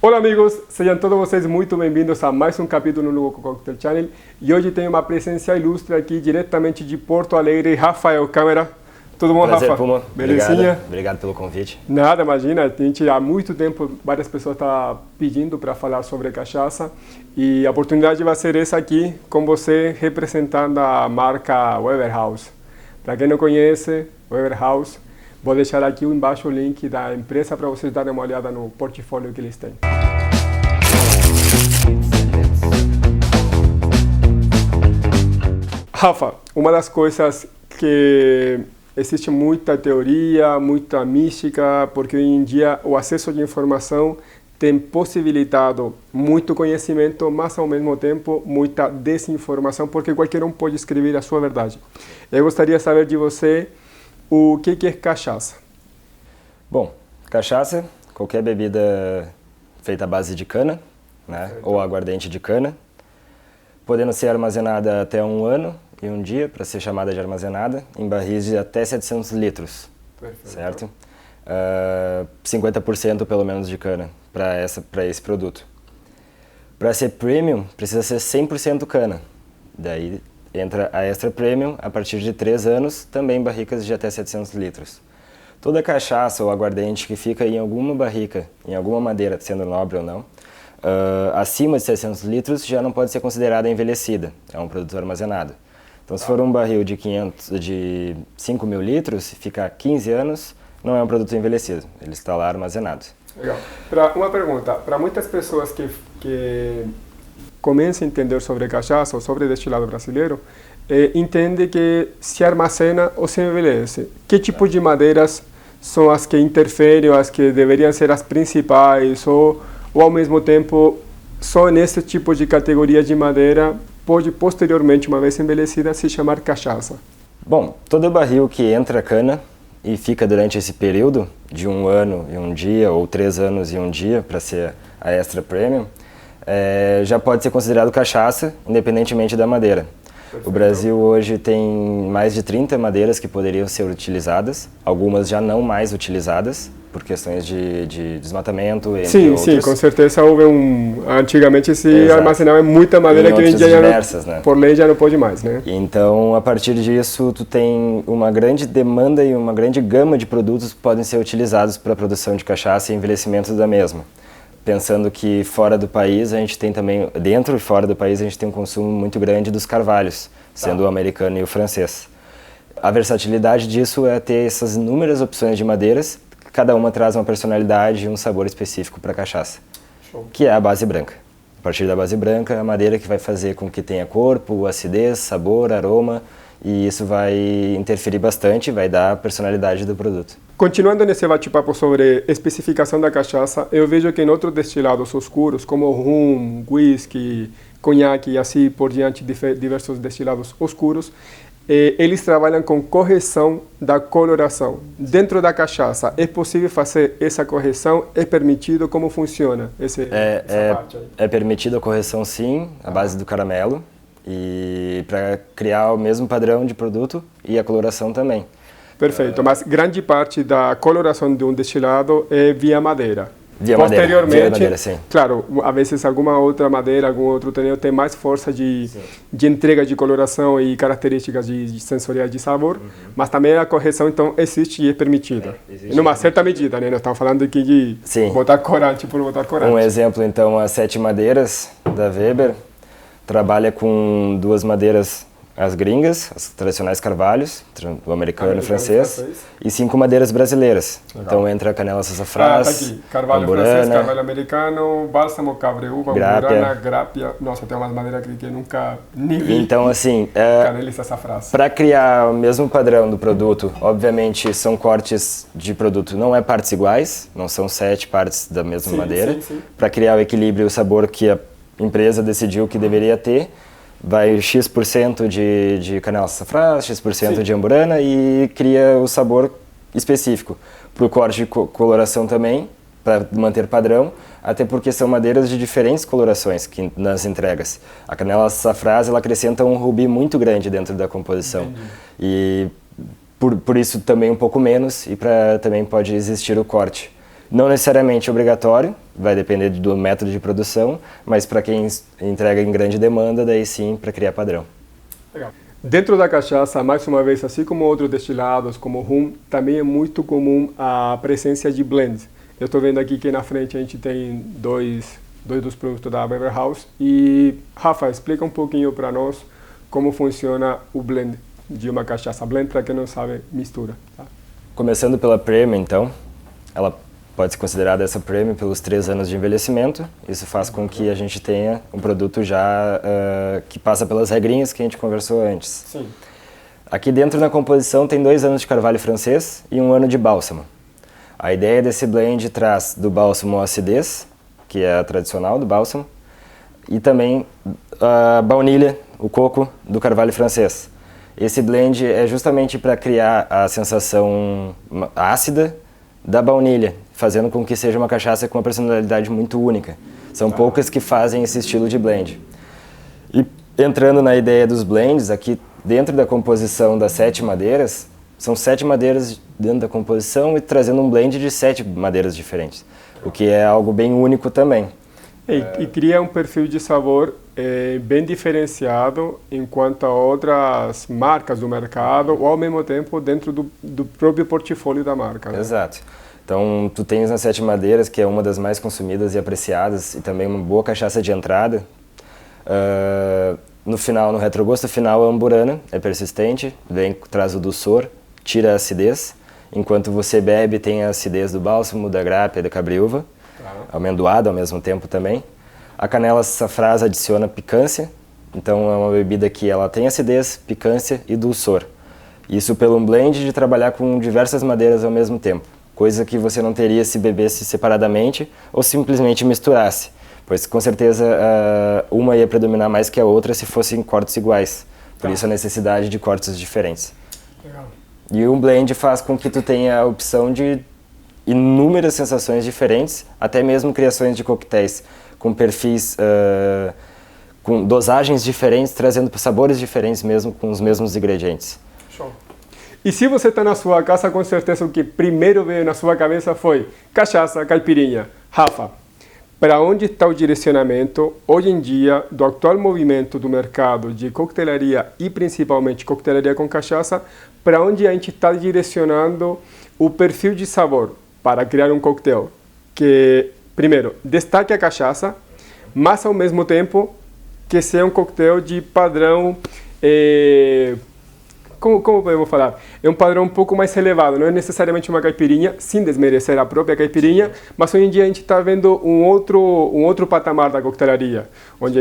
Olá amigos, sejam todos vocês muito bem-vindos a mais um capítulo no Loco Cocktail Channel. E hoje tenho uma presença ilustre aqui diretamente de Porto Alegre, Rafael Câmara. Tudo bom, Prazer, Rafa? Puma. Belezinha? Obrigado pelo convite. Nada, imagina. A gente há muito tempo, várias pessoas estão pedindo para falar sobre cachaça. E a oportunidade vai ser essa aqui, com você representando a marca Weber House. Para quem não conhece, Weber House, vou deixar aqui embaixo o link da empresa para vocês darem uma olhada no portfólio que eles têm. Rafa, uma das coisas que existe muita teoria, muita mística, porque hoje em dia o acesso de informação tem possibilitado muito conhecimento, mas ao mesmo tempo muita desinformação, porque qualquer um pode escrever a sua verdade. Eu gostaria de saber de você o que é cachaça. Bom, cachaça, qualquer bebida feita à base de cana, né, ou aguardente de cana, podendo ser armazenada até 1 ano e 1 dia, para ser chamada de armazenada, em barris de até 700 litros, perfeito, certo? 50% pelo menos de cana para esse produto. Para ser premium, precisa ser 100% cana. Daí entra a extra premium a partir de 3 anos, também barricas de até 700 litros. Toda cachaça ou aguardente que fica em alguma barrica, em alguma madeira, sendo nobre ou não, acima de 600 litros já não pode ser considerada envelhecida, é um produto armazenado. Então, se for um barril de 5 mil litros, ficar 15 anos, não é um produto envelhecido, ele está lá armazenado. Legal. Uma pergunta, para muitas pessoas que começam a entender sobre cachaça ou sobre destilado brasileiro, entende que se armazena ou se envelhece. Que tipo de madeiras são as que interferem, as que deveriam ser as principais, ou ao mesmo tempo, só nesse tipo de categoria de madeira pode posteriormente, uma vez envelhecida, se chamar cachaça? Bom, todo barril que entra cana e fica durante esse período de 1 ano e 1 dia, ou 3 anos e 1 dia, para ser a extra premium, já pode ser considerado cachaça, independentemente da madeira. Perfeito. O Brasil hoje tem mais de 30 madeiras que poderiam ser utilizadas, algumas já não mais utilizadas, por questões de desmatamento, entre outros. Sim, com certeza houve antigamente se armazenava muita madeira que hoje em dia né? Por lei já não pode mais, né? Então, a partir disso, tu tem uma grande demanda e uma grande gama de produtos que podem ser utilizados para a produção de cachaça e envelhecimento da mesma. Pensando que fora do país, a gente tem também, dentro e fora do país, a gente tem um consumo muito grande dos carvalhos, sendo o americano e o francês. A versatilidade disso é ter essas inúmeras opções de madeiras, cada uma traz uma personalidade e um sabor específico para a cachaça, que é a base branca. A partir da base branca, é a madeira que vai fazer com que tenha corpo, acidez, sabor, aroma, e isso vai interferir bastante, vai dar a personalidade do produto. Continuando nesse bate-papo sobre especificação da cachaça, eu vejo que em outros destilados escuros, como rum, whisky, conhaque e assim por diante, diversos destilados escuros, eles trabalham com correção da coloração. Dentro da cachaça, é possível fazer essa correção? É permitido? Como funciona essa parte aí? É permitido a correção, sim, à base do caramelo, e para criar o mesmo padrão de produto e a coloração também. Perfeito, mas grande parte da coloração de um destilado é via madeira. Posteriormente, via madeira, sim. Claro, às vezes alguma outra madeira, algum outro tanino tem mais força de entrega de coloração e características sensoriais de sabor, mas também a correção então existe e é permitida. Numa certa medida, né? Nós estamos falando aqui de botar corante por botar corante. Um exemplo, então, as 7 madeiras da Weber trabalha com 2 madeiras, as gringas, as tradicionais carvalhos, o americano e o francês, e 5 madeiras brasileiras. Legal. Então entra a canela sassafrás, tá aqui. Carvalho amburana, francês, carvalho americano, bálsamo, cabreúva, amburana, grápia. Nossa, tem umas madeiras aqui que eu nunca nem vi. Então, assim, canela e sassafrás. Para criar o mesmo padrão do produto, obviamente são cortes de produto, não é partes iguais, não são 7 partes da mesma madeira. Para criar o equilíbrio e o sabor que a empresa decidiu que deveria ter, vai X% de canela sassafrás, X% de amburana e cria o sabor específico. Para o corte de coloração também, para manter padrão, até porque são madeiras de diferentes colorações nas entregas. A canela sassafrás, ela acrescenta um rubi muito grande dentro da composição. Entendi. E por isso também um pouco menos, e também pode existir o corte. Não necessariamente obrigatório, vai depender do método de produção, mas para quem entrega em grande demanda, daí sim, para criar padrão. Legal. Dentro da cachaça, mais uma vez, assim como outros destilados, como rum, também é muito comum a presença de blends. Eu estou vendo aqui que na frente a gente tem dois dos produtos da Bever House. E, Rafa, explica um pouquinho para nós como funciona o blend de uma cachaça. Blend, para quem não sabe, mistura. Tá? Começando pela Premium, então, ela pode ser considerada essa Premium pelos 3 anos de envelhecimento. Isso faz com que a gente tenha um produto já que passa pelas regrinhas que a gente conversou antes. Sim. Aqui dentro na composição tem 2 anos de carvalho francês e 1 ano de bálsamo. A ideia desse blend traz do bálsamo a acidez, que é a tradicional do bálsamo, e também a baunilha, o coco do carvalho francês. Esse blend é justamente para criar a sensação ácida da baunilha, fazendo com que seja uma cachaça com uma personalidade muito única. São poucas que fazem esse estilo de blend. E entrando na ideia dos blends, aqui dentro da composição das 7 madeiras, são 7 madeiras dentro da composição e trazendo um blend de 7 madeiras diferentes, o que é algo bem único também. E cria um perfil de sabor bem diferenciado enquanto a outras marcas do mercado ou ao mesmo tempo dentro do próprio portfólio da marca. Né? Exato. Então, tu tens as 7 madeiras, que é uma das mais consumidas e apreciadas, e também uma boa cachaça de entrada. No final, no retrogosto final, a amburana é persistente, traz o dulçor, tira a acidez. Enquanto você bebe, tem a acidez do bálsamo, da grápia, da cabriúva, amendoada ao mesmo tempo também. A canela safrás adiciona picância, então é uma bebida que ela tem acidez, picância e dulçor. Isso pelo blend de trabalhar com diversas madeiras ao mesmo tempo, coisa que você não teria se bebesse separadamente ou simplesmente misturasse, pois com certeza uma ia predominar mais que a outra se fossem cortes iguais, por isso a necessidade de cortes diferentes. Legal. E um blend faz com que tu tenha a opção de inúmeras sensações diferentes, até mesmo criações de coquetéis com perfis, com dosagens diferentes, trazendo sabores diferentes mesmo com os mesmos ingredientes. Show. E se você está na sua casa, com certeza o que primeiro veio na sua cabeça foi cachaça, caipirinha. Rafa, para onde está o direcionamento hoje em dia do atual movimento do mercado de coquetelaria e principalmente coquetelaria com cachaça, para onde a gente está direcionando o perfil de sabor para criar um coquetel que, primeiro, destaque a cachaça, mas ao mesmo tempo que seja um coquetel de padrão, como eu vou falar? É um padrão um pouco mais elevado, não é necessariamente uma caipirinha, sem desmerecer a própria caipirinha, mas hoje em dia a gente está vendo um outro patamar da coquetelaria, onde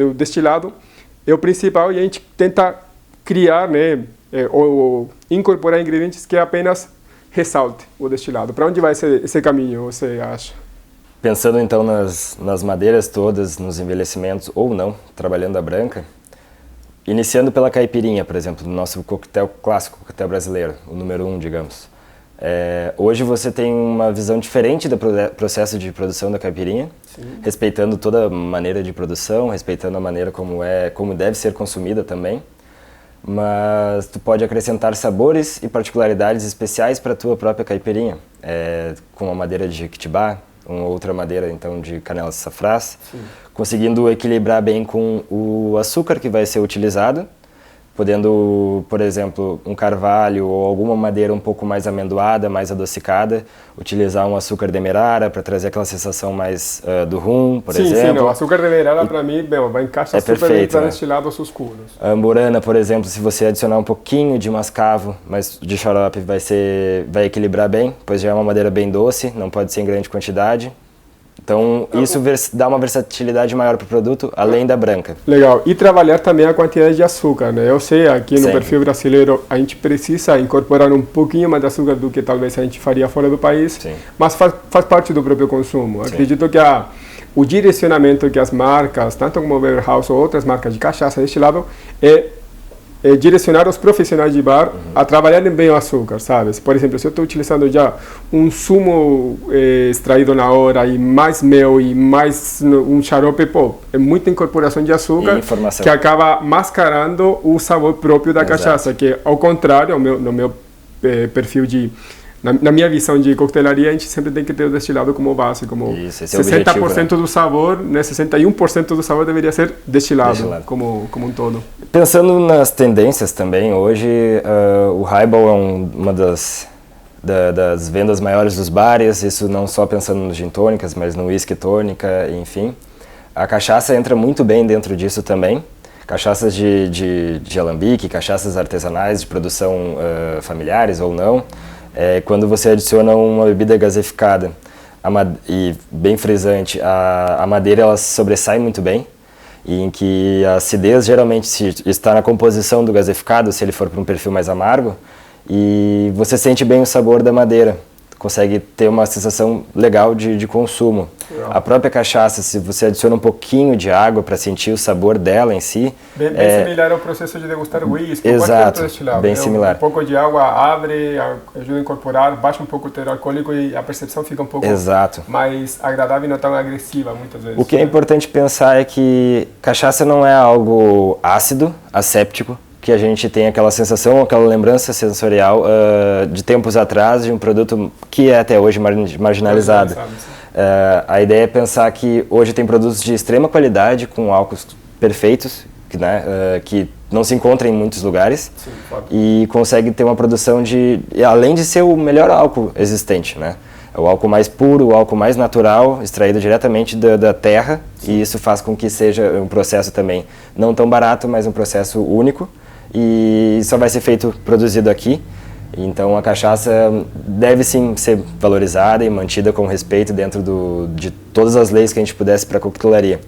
o destilado é o principal e a gente tenta criar, né, ou incorporar ingredientes que apenas ressalte o destilado. Para onde vai esse caminho, você acha? Pensando então nas madeiras todas, nos envelhecimentos ou não, trabalhando a branca, iniciando pela caipirinha, por exemplo, no nosso coquetel clássico, coquetel brasileiro, o número 1, digamos. Hoje você tem uma visão diferente do processo de produção da caipirinha, sim, respeitando toda a maneira de produção, respeitando a maneira como deve ser consumida também. Mas tu pode acrescentar sabores e particularidades especiais para a tua própria caipirinha, com a madeira de jequitibá, uma outra madeira então de canela safrás, sim, conseguindo equilibrar bem com o açúcar que vai ser utilizado, podendo, por exemplo, um carvalho ou alguma madeira um pouco mais amendoada, mais adocicada, utilizar um açúcar demerara para trazer aquela sensação mais do rum, por exemplo. Sim, o açúcar demerara para mim vai encaixar super perfeito, bem para destilados escuros. A amburana, por exemplo, se você adicionar um pouquinho de mascavo, mas de xarope vai equilibrar bem, pois já é uma madeira bem doce, não pode ser em grande quantidade. Então, isso dá uma versatilidade maior para o produto, além da branca. Legal. E trabalhar também a quantidade de açúcar, né? Eu sei, aqui no perfil brasileiro, a gente precisa incorporar um pouquinho mais de açúcar do que talvez a gente faria fora do país, sim, mas faz parte do próprio consumo. Sim. Acredito que o direcionamento que as marcas, tanto como Bever House ou outras marcas de cachaça destilado, é direcionar os profissionais de bar a trabalharem bem o açúcar, sabe? Por exemplo, se eu estou utilizando já um sumo extraído na hora e mais mel e mais um xarope, é muita incorporação de açúcar que acaba mascarando o sabor próprio da cachaça, que ao contrário, no meu perfil Na minha visão de coquetelaria, a gente sempre tem que ter o destilado como base, como Isso, esse é o 60% objetivo, né? do sabor, né, 61% do sabor deveria ser destilado. Como um todo. Pensando nas tendências também, hoje o highball é uma das vendas maiores dos bares, isso não só pensando nos gin tônicas, mas no whisky tônica, enfim. A cachaça entra muito bem dentro disso também. Cachaças de alambique, cachaças artesanais de produção familiares ou não. Quando você adiciona uma bebida gaseificada e bem frisante, a madeira ela sobressai muito bem, e em que a acidez geralmente está na composição do gaseificado, se ele for para um perfil mais amargo, e você sente bem o sabor da madeira, consegue ter uma sensação legal de consumo. Legal. A própria cachaça, se você adiciona um pouquinho de água para sentir o sabor dela em si... Bem similar ao processo de degustar whisky. Exato, bem similar. Um pouco de água abre, ajuda a incorporar, baixa um pouco o teor alcoólico e a percepção fica um pouco mais agradável e não tão agressiva, muitas vezes. O que é importante pensar é que cachaça não é algo ácido, asséptico, que a gente tem aquela sensação, aquela lembrança sensorial de tempos atrás de um produto que é até hoje marginalizado. A ideia é pensar que hoje tem produtos de extrema qualidade, com álcools perfeitos, que não se encontram em muitos lugares. Sim, claro. E consegue ter uma produção além de ser o melhor álcool existente, né? É o álcool mais puro, o álcool mais natural, extraído diretamente da terra. Sim. E isso faz com que seja um processo também não tão barato, mas um processo único. E só vai ser produzido aqui. Então a cachaça deve sim ser valorizada e mantida com respeito dentro de todas as leis que a gente pudesse para a coquetelaria.